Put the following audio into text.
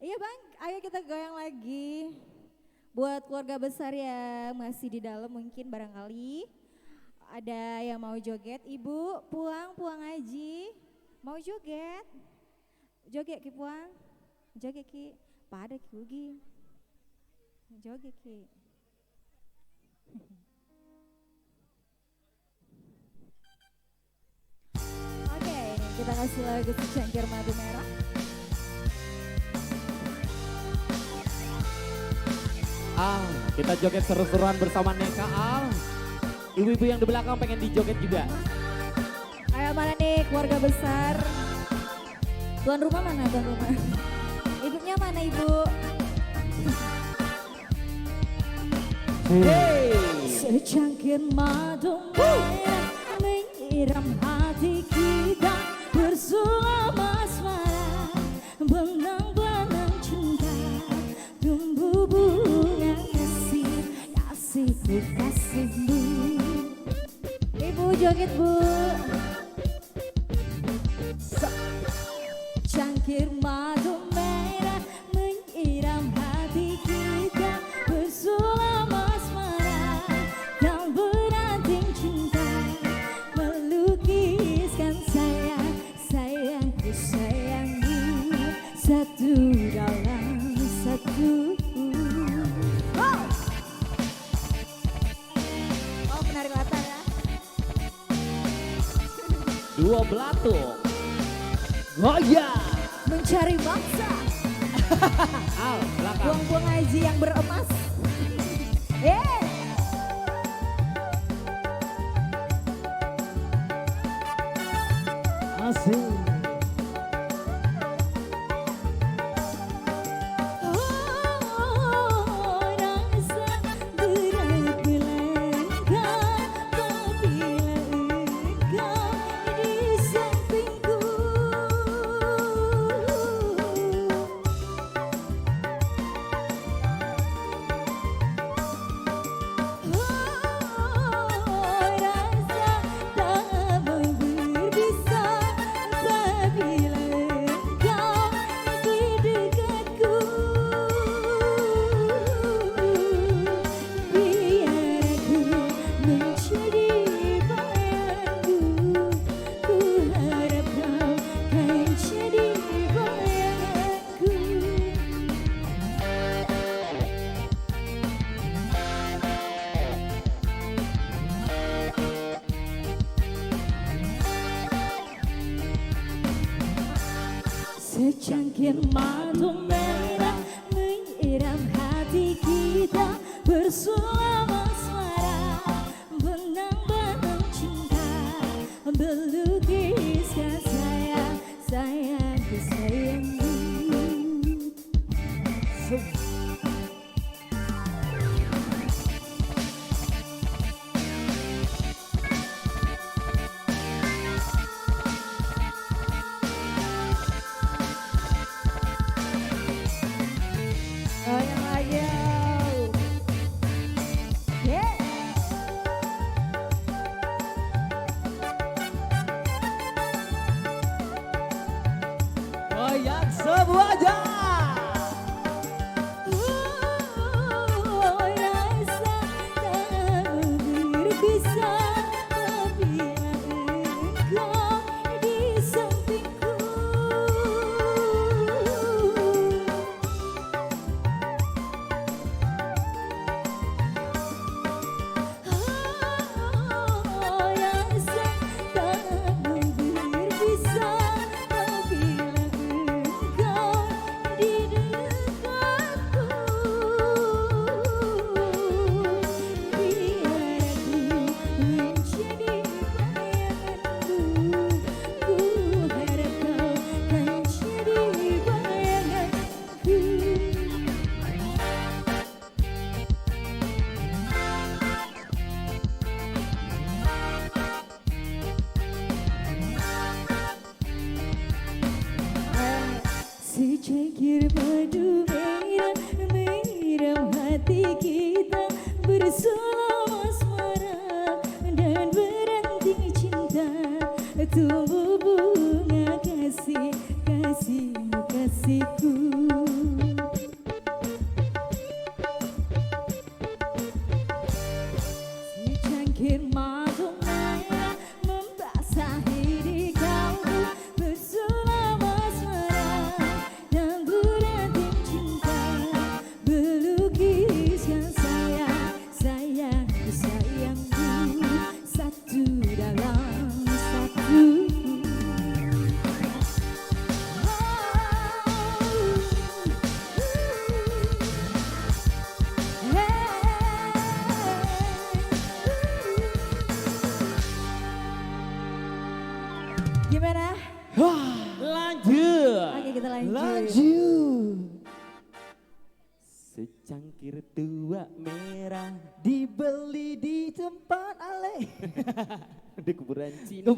Iya bang, ayo kita goyang lagi. Buat keluarga besar ya masih di dalam mungkin barangkali. Ada yang mau joget, ibu puang puang aji. Mau joget? Joget ki puang, joget ki. Pada ki ugi. Joget ki. Oke, kita kasih lagu secangkir madu merah. Al, kita joget seru-seruan bersama Neka Al. Ibu-ibu yang di belakang pengen dijoget juga. Ayo mana nih keluarga besar? Tuan rumah mana tuan rumah? Ibunya mana ibu? Hey. Secangkir madu merah menyiram hati kita bersama asmara, benang-benang cinta tumbuh bunga kasih, kasihku kasihmu. Ibu joget bu. Cangkir madu merah menyiram hati kita bersama asmara dan beranting cinta melukiskan sayang, sayangku sayangmu satu dalam satu. Oh penari latar ya. Dua belatung. Goyang. Mencari bangsa. Al, belakang. Buang-buang haji yang beremas. Yeah. Asik. Secangkir madu merah menyiram hati kita bersama asmara, benang-benang cinta melukiskan sayang, sayangku sayangmu. Goyang lagi. Yeah. Goyang semuanya. Rasa tak berpisah apabila engkau di sampingku. Rasa tak berpisah apabila engkau di dekatku. Biar aku menjadi bayanganmu, ku harap kau kan jadi bayanganku. Secangkir madu merah menyiram hati kita bersama asmara dan beranting cinta tumbuh bunga kasih, kasihmu kasihku. Lanjut. Oke kita lanjut. Lanjut. Secangkir tua merah Dibeli di tempat ale. di kuburan Cina.